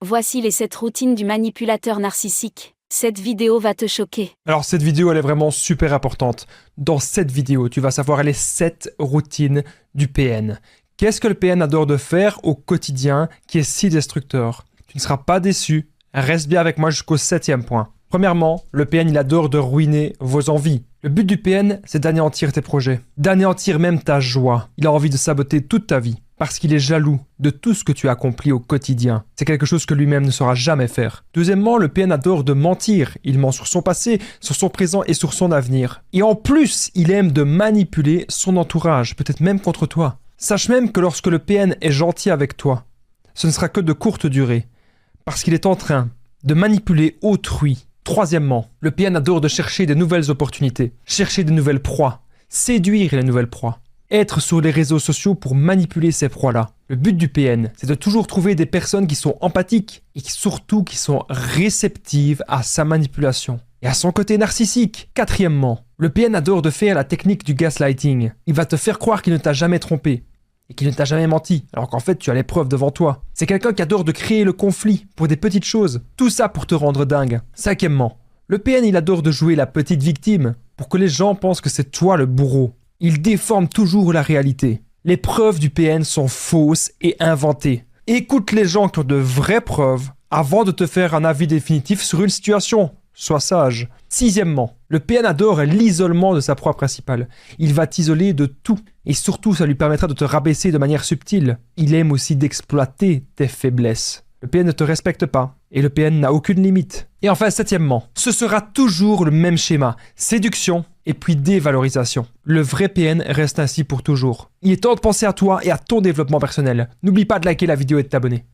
Voici les 7 routines du manipulateur narcissique. Cette vidéo va te choquer. Alors cette vidéo, elle est vraiment super importante. Dans cette vidéo, tu vas savoir les 7 routines du PN. Qu'est-ce que le PN adore de faire au quotidien qui est si destructeur? Tu ne seras pas déçu. Reste bien avec moi jusqu'au 7e point. Premièrement, le PN, il adore de ruiner vos envies. Le but du PN, c'est d'anéantir tes projets, d'anéantir même ta joie. Il a envie de saboter toute ta vie, parce qu'il est jaloux de tout ce que tu as accompli au quotidien. C'est quelque chose que lui-même ne saura jamais faire. Deuxièmement, le PN adore de mentir. Il ment sur son passé, sur son présent et sur son avenir. Et en plus, il aime de manipuler son entourage, peut-être même contre toi. Sache même que lorsque le PN est gentil avec toi, ce ne sera que de courte durée, parce qu'il est en train de manipuler autrui. Troisièmement, le PN adore de chercher de nouvelles opportunités, chercher de nouvelles proies, séduire les nouvelles proies, être sur les réseaux sociaux pour manipuler ces proies-là. Le but du PN, c'est de toujours trouver des personnes qui sont empathiques et surtout qui sont réceptives à sa manipulation et à son côté narcissique. Quatrièmement, le PN adore de faire la technique du gaslighting. Il va te faire croire qu'il ne t'a jamais trompé et qu'il ne t'a jamais menti, alors qu'en fait tu as les preuves devant toi. C'est quelqu'un qui adore de créer le conflit pour des petites choses, tout ça pour te rendre dingue. Cinquièmement, le PN il adore de jouer la petite victime pour que les gens pensent que c'est toi le bourreau. Il déforme toujours la réalité. Les preuves du PN sont fausses et inventées. Écoute les gens qui ont de vraies preuves avant de te faire un avis définitif sur une situation. Sois sage. Sixièmement, le PN adore l'isolement de sa proie principale. Il va t'isoler de tout. Et surtout, ça lui permettra de te rabaisser de manière subtile. Il aime aussi d'exploiter tes faiblesses. Le PN ne te respecte pas. Et le PN n'a aucune limite. Et enfin, septièmement, ce sera toujours le même schéma. Séduction et puis dévalorisation. Le vrai PN reste ainsi pour toujours. Il est temps de penser à toi et à ton développement personnel. N'oublie pas de liker la vidéo et de t'abonner.